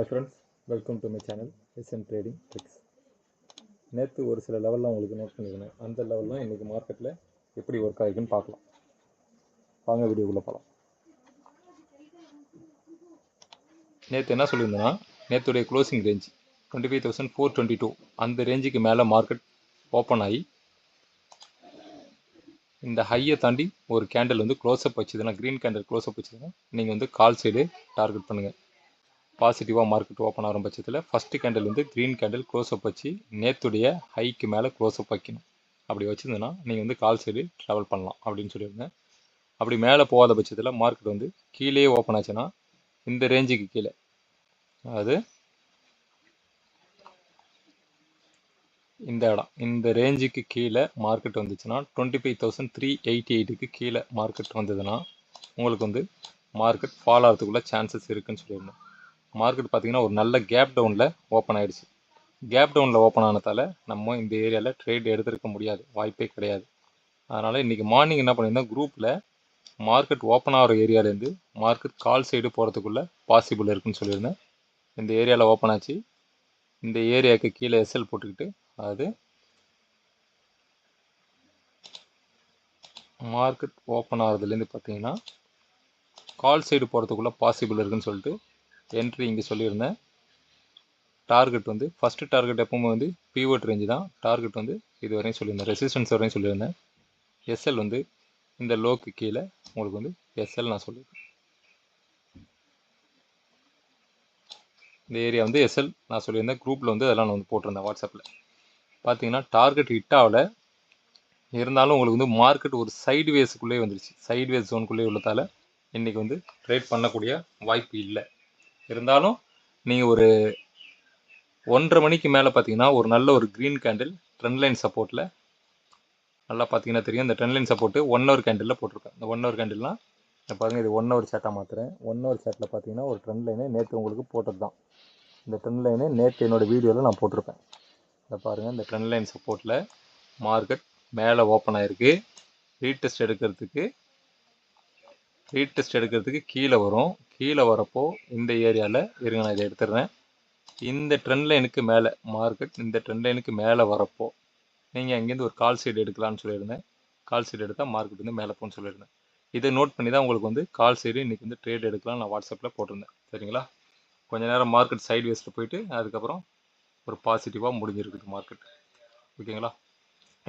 Hi friends, welcome to my channel SN Trading Tricks. நேற்று ஒரு சில லெவல்லாம் உங்களுக்கு நோட் பண்ணியிருந்தேன். அந்த லெவல்லாம் இன்றைக்கி மார்க்கெட்டில் எப்படி ஒர்க் ஆகிருக்குன்னு பார்க்கலாம். வாங்க வீடியோக்குள்ளே போகலாம். நேற்று என்ன சொல்லியிருந்தேன்னா, நேற்றுடைய க்ளோசிங் ரேஞ்ச் 25,422 அந்த ரேஞ்சுக்கு மேலே மார்க்கெட் ஓப்பன் ஆகி இந்த ஹையை தாண்டி ஒரு கேண்டில் வந்து க்ளோஸ்அப் வச்சுதுன்னா, க்ரீன் கேண்டில் க்ளோஸ்அப் வச்சுதுன்னா நீங்கள் வந்து கால் சைடு டார்கெட் பண்ணுங்கள். பாசிட்டிவாக மார்க்கெட் ஓப்பன் ஆகிற பட்சத்தில் ஃபஸ்ட்டு கேண்டில் வந்து க்ரீன் கேண்டில் க்ளோஸ்அப் வச்சு நேற்றுடைய ஹைக்கு மேலே க்ளோஸ்அப் வைக்கணும். அப்படி வச்சுருந்தோன்னா நீங்கள் வந்து கால் சைடு ட்ராவல் பண்ணலாம் அப்படின்னு சொல்லியிருந்தேன். அப்படி மேலே போகாத பட்சத்தில் மார்க்கெட் வந்து கீழே ஓப்பன் ஆச்சுன்னா இந்த ரேஞ்சுக்கு கீழே, அதாவது இந்த இடம், இந்த ரேஞ்சுக்கு கீழே மார்க்கெட் வந்துச்சுன்னா 25,388க்கு கீழே மார்க்கெட் வந்ததுன்னா உங்களுக்கு வந்து மார்க்கெட் ஃபால் ஆகிறதுக்குள்ள சான்சஸ் இருக்குதுன்னு சொல்லியிருந்தேன். மார்க்கெட் பார்த்திங்கன்னா ஒரு நல்ல கேப் டவுனில் ஓப்பன் ஆகிடுச்சு. கேப் டவுனில் ஓப்பன் ஆனதால் நம்ம இந்த ஏரியாவில் ட்ரேட் எடுத்துருக்க முடியாது, வாய்ப்பே கிடையாது. அதனால் இன்றைக்கி மார்னிங் என்ன பண்ணியிருந்தேன், குரூப்பில் மார்க்கெட் ஓப்பன் ஆகிற ஏரியாவிலேருந்து மார்க்கெட் கால் சைடு போகிறதுக்குள்ளே பாசிபிள் இருக்குன்னு சொல்லியிருந்தேன். இந்த ஏரியாவில் ஓப்பன் ஆச்சு. இந்த ஏரியாவுக்கு கீழே எஸ்எல் போட்டுக்கிட்டு, அதாவது மார்க்கெட் ஓப்பன் ஆகிறதுலேருந்து பார்த்தீங்கன்னா கால் சைடு போகிறதுக்குள்ளே பாசிபிள் இருக்குன்னு சொல்லிட்டு என்ட்ரி இங்கே சொல்லியிருந்தேன். டார்கெட் வந்து ஃபஸ்ட்டு டார்கெட் எப்பவுமே வந்து பிவோட் ரேஞ்சு தான். டார்கெட் வந்து இது வரையும் சொல்லியிருந்தேன், ரெசிஸ்டன்ஸ் வரையும் சொல்லியிருந்தேன். எஸ்எல் வந்து இந்த லோக்கு கீழே உங்களுக்கு வந்து எஸ்எல் நான் சொல்லியிருக்கேன். இந்த ஏரியா வந்து எஸ்எல் நான் சொல்லியிருந்தேன். குரூப்பில் வந்து அதெல்லாம் நான் வந்து போட்டிருந்தேன் வாட்ஸ்அப்பில். பார்த்தீங்கன்னா டார்கெட் ஹிட் ஆகல, இருந்தாலும் உங்களுக்கு வந்து மார்க்கெட் ஒரு சைடு வேஸுக்குள்ளே வந்துருச்சு. சைடு வேஸ் ஜோனுக்குள்ளே உள்ளதால் இன்றைக்கி வந்து ட்ரேட் பண்ணக்கூடிய வாய்ப்பு இல்லை. இருந்தாலும் நீங்கள் ஒரு 1:30 மணிக்கு மேலே பார்த்தீங்கன்னா ஒரு நல்ல ஒரு க்ரீன் கேண்டில் ட்ரெண்ட் லைன் சப்போர்ட்டில் நல்லா பார்த்தீங்கன்னா தெரியும். இந்த ட்ரெண்ட் லைன் சப்போர்ட்டு 1 ஹவர் கேண்டிலில் போட்டிருக்கேன். இந்த 1 ஹவர் கேண்டில்னால் பாருங்கள், இது 1 ஹவர் சேட்டாக மாற்றுறேன். 1 ஹவர் சேட்டில் பார்த்தீங்கன்னா ஒரு ட்ரெண்ட் லைனு நேற்று உங்களுக்கு போட்டது தான். இந்த ட்ரெண்ட் லைனு நேற்று என்னோடய வீடியோவில் நான் போட்டிருப்பேன். இதை பாருங்கள், இந்த ட்ரெண்ட் லைன் சப்போர்ட்டில் மார்க்கெட் மேலே ஓப்பன் ஆகிருக்கு. ரீடெஸ்ட் எடுக்கிறதுக்கு கீழே வரும். கீழே வரப்போ இந்த ஏரியாவில் இருங்க, நான் இதை எடுத்துடுறேன். இந்த ட்ரெண்ட் லைனுக்கு மேலே மார்க்கெட் இந்த ட்ரெண்ட் லைனுக்கு மேலே வரப்போ நீங்கள் அங்கேருந்து ஒரு கால் சைடு எடுக்கலான்னு சொல்லியிருந்தேன். கால் சைடு எடுத்தால் மார்க்கெட் வந்து மேலே போகணும்னு சொல்லியிருந்தேன். இதை நோட் பண்ணி தான் உங்களுக்கு வந்து கால் சைடு இன்றைக்கி வந்து ட்ரேட் எடுக்கலாம் நான் வாட்ஸ்அப்பில் போட்டிருந்தேன். சரிங்களா? கொஞ்சம் நேரம் மார்க்கெட் சைடு வேஸில் போயிட்டு அதுக்கப்புறம் ஒரு பாசிட்டிவாக முடிஞ்சிருக்குது மார்க்கெட். ஓகேங்களா?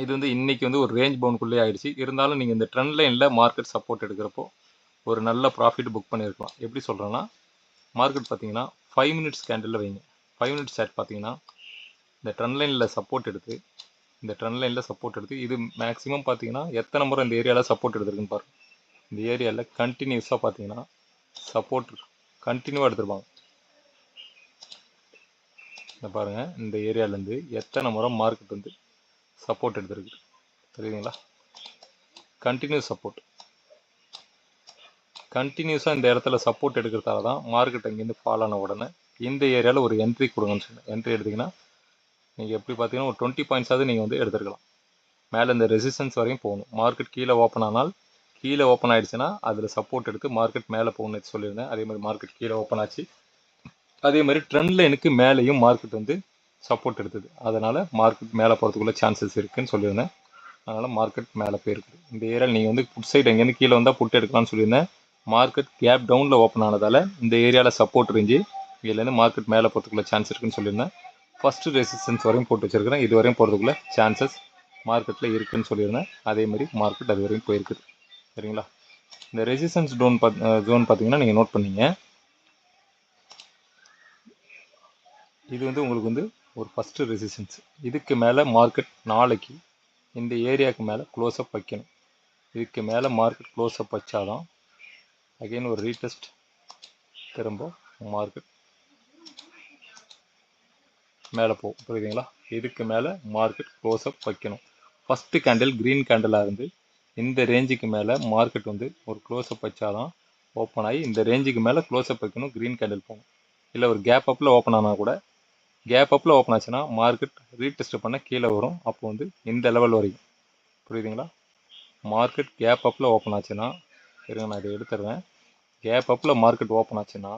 இது வந்து இன்றைக்கி வந்து ஒரு ரேஞ்ச் பவுனுக்குள்ளே ஆகிடுச்சு. இருந்தாலும் நீங்கள் இந்த ட்ரெண்ட் லைனில் மார்க்கெட் சப்போர்ட் எடுக்கிறப்போ ஒரு நல்ல ப்ராஃபிட் புக் பண்ணியிருக்கலாம். எப்படி சொல்கிறேன்னா, மார்க்கெட் பார்த்தீங்கன்னா 5 மினிட்ஸ் கேண்டிலில் வைங்க. 5 மினிட்ஸ் சார்ட் பார்த்தீங்கன்னா இந்த ட்ரெண்ட் லைனில் சப்போர்ட் எடுத்து இது மேக்ஸிமம் பார்த்தீங்கன்னா எத்தனை முறை இந்த ஏரியாவில் சப்போர்ட் எடுத்துருக்குன்னு பாருங்கள். இந்த ஏரியாவில் கண்டினியூஸாக பார்த்தீங்கன்னா சப்போர்ட் கண்டினியூவாக எடுத்துருப்பாங்க. இந்த பாருங்கள், இந்த ஏரியாவிலேருந்து எத்தனை முறை மார்க்கெட் வந்து சப்போர்ட் எடுத்துருக்கு தெரியுதுங்களா? கண்டினியூஸாக இந்த இடத்துல சப்போர்ட் எடுக்கிறதால தான் மார்க்கெட் அங்கேருந்து ஃபால் ஆன உடனே இந்த ஏரியாவில் ஒரு என்ட்ரி கொடுங்கன்னு சொன்னேன். என்ட்ரி எடுத்திங்கன்னா நீங்கள் எப்படி பார்த்தீங்கன்னா ஒரு 20 பாயிண்ட்ஸாவது நீங்கள் வந்து எடுத்துருக்கலாம். மேலே இந்த ரெசிஸ்டன்ஸ் வரையும் போகணும். மார்க்கெட் கீழே ஓப்பன் ஆகிடுச்சுன்னா அதில் சப்போர்ட் எடுத்து மார்க்கெட் மேலே போகணும்னு சொல்லியிருந்தேன். அதே மாதிரி மார்க்கெட் கீழே ஓப்பன் ஆச்சு. அதே மாதிரி ட்ரெண்ட் லைனுக்கு மேலேயும் மார்க்கெட் வந்து சப்போர்ட் எடுத்தது. அதனால் மார்க்கெட் மேலே போகிறதுக்குள்ள சான்சஸ் இருக்குதுன்னு சொல்லியிருந்தேன். அதனால் மார்க்கெட் மேலே போயிருக்குது. இந்த ஏரியாவில் நீங்கள் வந்து புட் சைடு எங்கேருந்து கீழே வந்தால் புட் எடுக்கலாம்னு சொல்லியிருந்தேன். மார்க்கெட் கேப் டவுனில் ஓப்பன் ஆனதால் இந்த ஏரியாவில் சப்போர்ட் இருந்துச்சு. இதுலேருந்து மார்க்கெட் மேலே போகிறதுக்குள்ள சான்ஸ் இருக்குதுன்னு சொல்லியிருந்தேன். ஃபஸ்ட்டு ரெசிஸ்டன்ஸ் வரையும் போட்டு வச்சுருக்கிறேன். இது வரையும் போகிறதுக்குள்ள சான்சஸ் மார்க்கெட்டில் இருக்குதுன்னு சொல்லியிருந்தேன். அதே மாதிரி மார்க்கெட் அது வரையும் போயிருக்குது. சரிங்களா? இந்த ரெசிஸ்டன்ஸ் ஜோன் பார்த்தீங்கன்னா நீங்கள் நோட் பண்ணிங்க. இது வந்து உங்களுக்கு வந்து ஒரு ஃபஸ்ட்டு ரெசிஸ்டன்ஸ். இதுக்கு மேலே மார்க்கெட் நாளைக்கு இந்த ஏரியாவுக்கு மேலே க்ளோஸ்அப் வைக்கணும். இதுக்கு மேலே மார்க்கெட் க்ளோஸ்அப் வச்சாதான் அகெயின் ஒரு ரீடெஸ்ட் திரும்ப மார்க்கெட் மேலே போகும். புரியுதுங்களா? இதுக்கு மேலே மார்க்கெட் க்ளோஸ்அப் வைக்கணும். ஃபஸ்ட்டு கேண்டில் க்ரீன் கேண்டிலாக இருந்து இந்த ரேஞ்சுக்கு மேலே மார்க்கெட் வந்து ஒரு க்ளோஸ்அப் வச்சாதான் ஓப்பன் ஆகி இந்த ரேஞ்சுக்கு மேலே க்ளோஸ்அப் வைக்கணும். க்ரீன் கேண்டில் போகணும். இல்லை ஒரு கேப் அப்பில் ஓப்பன் ஆனால் கூட, கேப் அப்பில் ஓப்பன் ஆச்சுன்னா மார்க்கெட் ரீடெஸ்ட் பண்ண கீழே வரும். அப்போ வந்து இந்த லெவல் வரைக்கும். புரியுதுங்களா? மார்க்கெட் கேப் அப்பில் ஓப்பன் ஆச்சுன்னா, இருங்க நான் இதை எடுத்துடுறேன். கேப் அப்பில் மார்க்கெட் ஓப்பன் ஆச்சுன்னா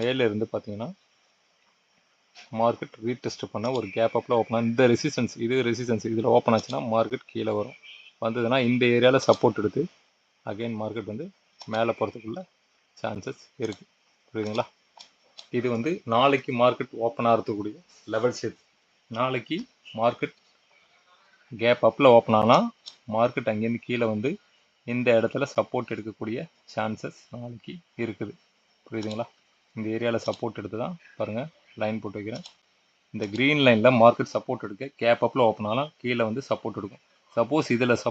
மேலே இருந்து பார்த்தீங்கன்னா மார்க்கெட் ரீடெஸ்ட் பண்ண ஒரு கேப் அப்பில் ஓப்பன் ஆகும். இந்த ரெசிஸ்டன்ஸ் இதில் ஓப்பன் ஆச்சுன்னா மார்க்கெட் கீழே வரும். வந்ததுன்னா இந்த ஏரியாவில் சப்போர்ட் எடுத்து அகைன் மார்க்கெட் வந்து மேலே போகிறதுக்குள்ள சான்சஸ் இருக்குது. புரியுதுங்களா? இது வந்து நாளைக்கு மார்க்கெட் ஓப்பன் ஆகிறதுக்கூடிய லெவல் ஷேப். நாளைக்கு மார்க்கெட் கேப் அப்பில் ஓப்பன் ஆனால் மார்க்கெட் அங்கேருந்து கீழே வந்து இந்த இடத்துல சப்போர்ட் எடுக்கக்கூடிய சான்சஸ் நாளைக்கு இருக்குது. புரியுதுங்களா? இந்த ஏரியாவில் சப்போர்ட் எடுத்து தான் பாருங்கள் லைன் போட்டு வைக்கிறேன். இந்த க்ரீன் லைனில் மார்க்கெட் சப்போர்ட் எடுக்க கேப் அப்பில் ஓப்பன் ஆனால் கீழே வந்து சப்போர்ட் எடுக்கும். சப்போஸ் இதில்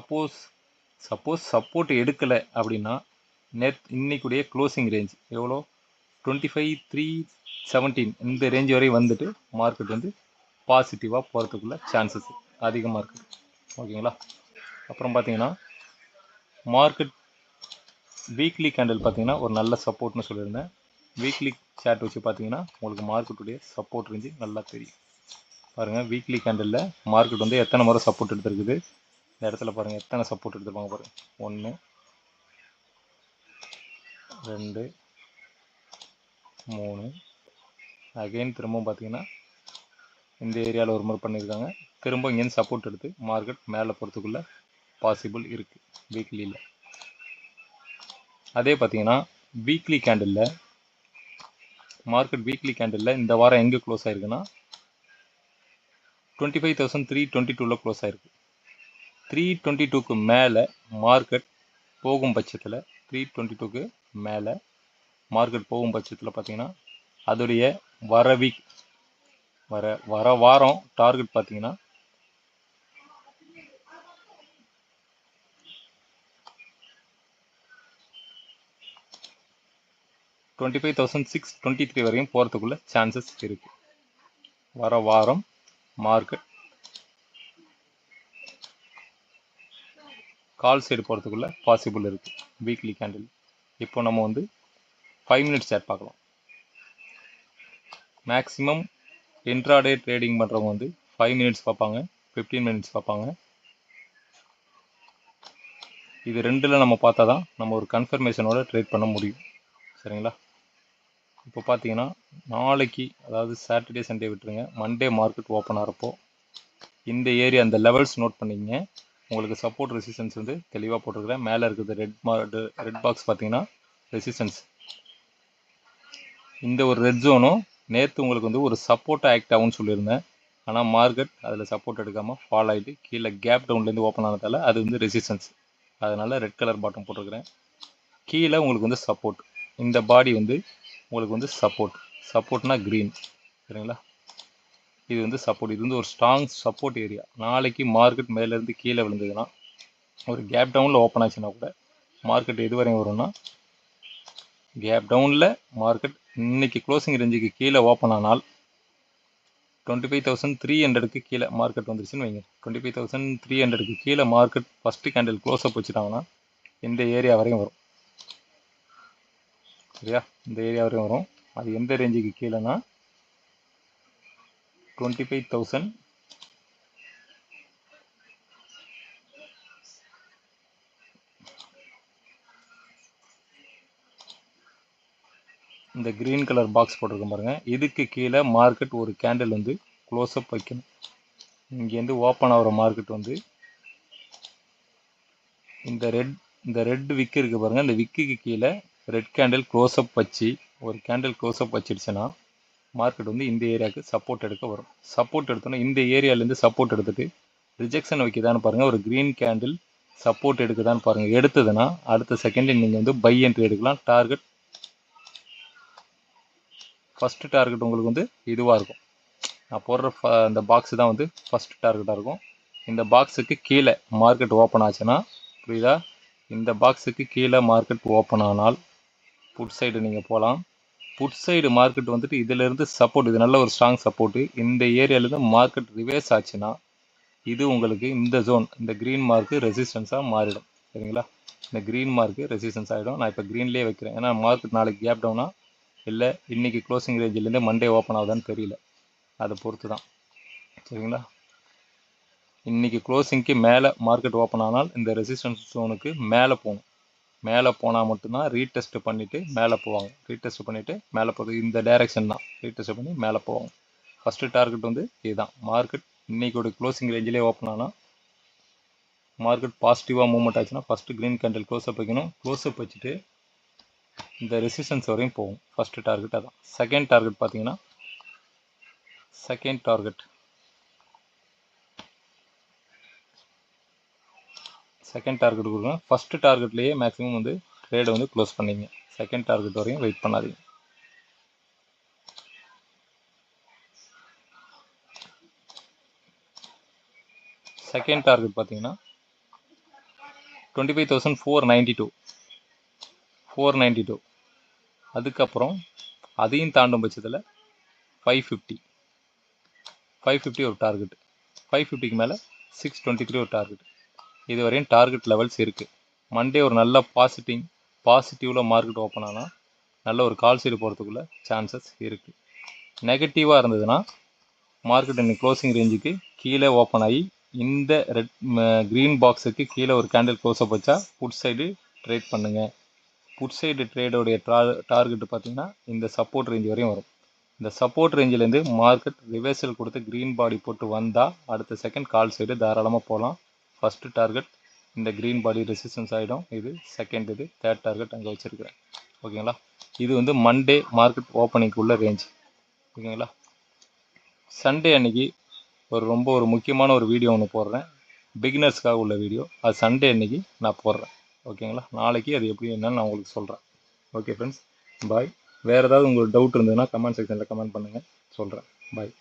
சப்போர்ட் எடுக்கலை அப்படின்னா இன்னைக்குடைய க்ளோசிங் ரேஞ்ச் எவ்வளோ 25,317 இந்த ரேஞ்ச் வரையும் வந்துட்டு மார்க்கெட் வந்து பாசிட்டிவாக போகிறதுக்குள்ள சான்சஸ் அதிகமாக இருக்குது. ஓகேங்களா? அப்புறம் பார்த்தீங்கன்னா மார்க்கெட் வீக்லி கேண்டில் பார்த்தீங்கன்னா ஒரு நல்ல சப்போர்ட்னு சொல்லியிருந்தேன். வீக்லி சார்ட் வச்சு பார்த்தீங்கன்னா உங்களுக்கு மார்க்கெட்டுடைய சப்போர்ட் ரேஞ்சு நல்லா தெரியும். பாருங்கள் வீக்லி கேண்டிலில் மார்க்கெட் வந்து எத்தனை முறை சப்போர்ட் எடுத்துருக்குது. இந்த இடத்துல பாருங்கள் எத்தனை சப்போர்ட் எடுத்துருப்பாங்க பாருங்கள். 1 2 3 அகைன் திரும்பவும் பார்த்தீங்கன்னா இந்த ஏரியாவில் ஒரு முறை பண்ணியிருக்காங்க. திரும்ப இங்கேருந்து சப்போர்ட் எடுத்து மார்க்கெட் மேலே போகிறதுக்குள்ள பாசிபிள் இருக்குது வீக்லியில். அதே பார்த்தீங்கன்னா வீக்லி கேண்டிலில் மார்க்கெட் வீக்லி கேண்டிலில் இந்த வாரம் எங்கே க்ளோஸ் ஆயிருக்குன்னா 25,322 க்ளோஸ் ஆயிருக்கு. 322க்கு மேலே மார்க்கெட் போகும் பட்சத்தில் 322க்கு மேலே மார்க்கெட் போகும் பட்சத்தில் பார்த்தீங்கன்னா அதோடைய வர வாரம் டார்கெட் பார்த்தீங்கன்னா 25,623 வரையும் போகிறதுக்குள்ள சான்சஸ் இருக்குது. வர வாரம் மார்க்கெட் கால் சைடு போகிறதுக்குள்ள பாசிபிள் இருக்குது வீக்லி கேண்டில். இப்போ நம்ம வந்து 5 மினிட்ஸ் சார்ட் பார்க்கலாம். மேக்ஸிமம் இன்ட்ராடே ட்ரேடிங் பண்ணுறவங்க வந்து 5 மினிட்ஸ் பார்ப்பாங்க, 15 மினிட்ஸ் பார்ப்பாங்க. இது ரெண்டில் நம்ம பார்த்தா தான் நம்ம ஒரு கன்ஃபர்மேஷனோட ட்ரேட் பண்ண முடியும். சரிங்களா? இப்போ பார்த்தீங்கன்னா நாளைக்கு, அதாவது சாட்டர்டே சண்டே விட்டுருங்க, மண்டே மார்க்கெட் ஓப்பன் ஆகிறப்போ இந்த ஏரியா அந்த லெவல்ஸ் நோட் பண்ணிங்க. உங்களுக்கு சப்போர்ட் ரெசிஸ்டன்ஸ் வந்து தெளிவாக போட்டிருக்கிறேன். மேலே இருக்குது ரெட் பாக்ஸ் பார்த்தீங்கன்னா ரெசிஸ்டன்ஸ். இந்த ஒரு ரெட் ஜோனும் நேற்று உங்களுக்கு வந்து ஒரு சப்போர்ட்டாக ஆக்ட் ஆகும்னு சொல்லியிருந்தேன். ஆனால் மார்க்கெட் அதில் சப்போர்ட் எடுக்காமல் ஃபால் ஆகிட்டு கீழே கேப் டவுன்லேருந்து ஓப்பன் ஆனதால் அது வந்து ரெசிஸ்டன்ஸ். அதனால் ரெட் கலர் பாட்டம் போட்டிருக்கிறேன். கீழே உங்களுக்கு வந்து சப்போர்ட், இந்த பாடி வந்து உங்களுக்கு வந்து சப்போர்ட்னா க்ரீன். சரிங்களா? இது வந்து சப்போர்ட், இது வந்து ஒரு ஸ்ட்ராங் சப்போர்ட் ஏரியா. நாளைக்கு மார்க்கெட் மேலேருந்து கீழே விழுந்ததுன்னா ஒரு கேப் டவுனில் ஓப்பன் ஆச்சுன்னா கூட மார்க்கெட் எது வரையும் வரும்னா கேப் டவுனில் மார்க்கெட் இன்னைக்கு க்ளோசிங் ரேஞ்சுக்கு கீழே ஓப்பன் ஆனால் 25,300க்கு கீழே மார்க்கெட் வந்துருச்சுன்னு வைங்க. 25,300க்கு கீழே market first candle close up வச்சுட்டாங்கன்னா இந்த ஏரியா வரையும் வரும். சரியா? இந்த ஏரியா வரையும் வரும். அது எந்த ரேஞ்சுக்கு கீழேனா 25,000 இந்த க்ரீன் கலர் பாக்ஸ் போட்டிருக்கோம் பாருங்கள். இதுக்கு கீழே மார்க்கெட் ஒரு கேண்டில் வந்து க்ளோஸ் அப் வைக்கணும். இங்கேருந்து ஓப்பன் ஆகிற மார்க்கெட் வந்து இந்த ரெட் விக்கு இருக்குது பாருங்கள். இந்த விக்குக்கு கீழே ரெட் கேண்டில் க்ளோஸ் அப் வச்சு ஒரு கேண்டில் க்ளோஸ் அப் வச்சிடுச்சுன்னா மார்க்கெட் வந்து இந்த ஏரியாவுக்கு சப்போர்ட் எடுக்க வரும். சப்போர்ட் எடுத்தோன்னா இந்த ஏரியாலேருந்து சப்போர்ட் எடுத்துட்டு ரிஜெக்ஷன் வைக்குதான்னு பாருங்கள். ஒரு க்ரீன் கேண்டில் சப்போர்ட் எடுக்குதான்னு பாருங்கள். எடுத்ததுன்னா அடுத்த செகண்டில் நீங்கள் வந்து பை என்ட்ரி எடுக்கலாம். டார்கெட் ஃபஸ்ட்டு டார்கெட் உங்களுக்கு வந்து இதுவாக இருக்கும். நான் போடுற அந்த பாக்ஸ் தான் வந்து ஃபஸ்ட்டு டார்கெட்டாக இருக்கும். இந்த பாக்ஸுக்கு கீழே மார்க்கெட் ஓப்பன் ஆச்சுன்னா, புரியுதா? இந்த பாக்ஸுக்கு கீழே மார்க்கெட் ஓப்பன் ஆனால் புட் சைடு நீங்கள் போகலாம். புட் சைடு மார்க்கெட் வந்துட்டு இதிலேருந்து சப்போர்ட், இது நல்ல ஒரு ஸ்ட்ராங் சப்போர்ட்டு. இந்த ஏரியாவிலேருந்து மார்க்கெட் ரிவேர்ஸ் ஆச்சுன்னா இது உங்களுக்கு இந்த ஜோன், இந்த க்ரீன் மார்க்கு ரெசிஸ்டன்ஸாக மாறிடும். சரிங்களா? இந்த க்ரீன் மார்க்கு ரெசிஸ்டன்ஸ் ஆகிடும். நான் இப்போ க்ரீன்லேயே வைக்கிறேன். ஏன்னா மார்க்கெட் நாளைக்கு கேப் டவுனா இல்லை இன்றைக்கி க்ளோசிங் ரேஞ்சிலேருந்து மண்டே ஓப்பன் ஆகுதான்னு தெரியல. அதை பொறுத்து தான். சரிங்களா? இன்றைக்கி க்ளோசிங்க்கு மேலே மார்க்கெட் ஓப்பன் ஆனால் இந்த ரெசிஸ்டன்ஸ் ஜோனுக்கு மேலே போகணும். மேலே போனால் மட்டும்தான் ரீடெஸ்ட் பண்ணிவிட்டு மேலே போவாங்க. ரீடெஸ்ட் பண்ணிவிட்டு மேலே போகுது, இந்த டைரெக்ஷன் தான் ரீடெஸ்ட் பண்ணி மேலே போவாங்க. ஃபஸ்ட்டு டார்கெட் வந்து இதுதான். மார்க்கெட் இன்றைக்கோட க்ளோசிங் ரேஞ்சிலே ஓப்பன் ஆனால் மார்க்கெட் பாசிட்டிவாக மூவ்மெண்ட் ஆச்சுன்னா ஃபஸ்ட்டு க்ரீன் கேண்டில் க்ளோஸ்அப் வைக்கணும். க்ளோஸ்அப் வச்சுட்டு இந்த ரெசிஸ்டன்ஸ் வரையும் போகும். ஃபஸ்ட்டு டார்கெட் அதான். செகண்ட் டார்கெட் பார்த்தீங்கன்னா செகண்ட் டார்கெட் கொடுங்க. ஃபஸ்ட்டு டார்கெட்லேயே மேக்ஸிமம் வந்து ட்ரேடை வந்து க்ளோஸ் பண்ணிங்க. செகண்ட் டார்கெட் வரையும் வெயிட் பண்ணாதீங்க. செகண்ட் டார்கெட் பார்த்தீங்கன்னா 25,492. அதுக்கப்புறம் அதையும் தாண்டும் பட்சத்தில் 550 ஒரு டார்கெட். 550க்கு மேலே 623 ஒரு டார்கெட். இது வரையும் டார்கெட் லெவல்ஸ் இருக்குது. மண்டே ஒரு நல்ல பாசிட்டிவில் மார்க்கெட் ஓப்பன் ஆனால் நல்ல ஒரு கால் சைடு போகிறதுக்குள்ள சான்சஸ் இருக்குது. நெகட்டிவாக இருந்ததுன்னா மார்க்கெட் இன்னைக்கு க்ளோசிங் ரேஞ்சுக்கு கீழே ஓப்பன் ஆகி இந்த க்ரீன் பாக்ஸுக்கு கீழே ஒரு கேண்டில் க்ளோஸ்அப் வச்சா புட் சைடு ட்ரேட் பண்ணுங்கள். புட் சைடு ட்ரேடோடைய டார்கெட் பார்த்தீங்கன்னா இந்த சப்போர்ட் ரேஞ்ச் வரையும் வரும். இந்த சப்போர்ட் ரேஞ்சிலேருந்து மார்க்கெட் ரிவர்சல் கொடுத்து க்ரீன் பாடி போட்டு வந்தால் அடுத்த செகண்ட் கால் சைடு தாராளமாக போகலாம். ஃபஸ்ட்டு டார்கெட் இந்த க்ரீன் பாடி ரெசிஸ்டன்ஸ் ஆகிடும். இது செகண்ட், இது தேர்ட் டார்கெட் அங்கே வச்சுருக்கிறேன். ஓகேங்களா? இது வந்து மண்டே மார்க்கெட் ஓப்பனிங்க்கு உள்ள ரேஞ்ச். ஓகேங்களா? சண்டே அன்னைக்கு ஒரு முக்கியமான ஒரு வீடியோ ஒன்று போடுறேன். பிகினர்ஸ்க்காக உள்ள வீடியோ. அது சண்டே அன்னைக்கு நான் போடுறேன். ஓகேங்களா? நாளைக்கு அது எப்படி என்னன்னு நான் உங்களுக்கு சொல்கிறேன். ஓகே ஃப்ரெண்ட்ஸ், பாய். வேறு ஏதாவது உங்களுக்கு டவுட் இருந்ததுன்னா கமெண்ட் செக்ஷனில் கமெண்ட் பண்ணுங்கள், சொல்கிறேன். பாய்.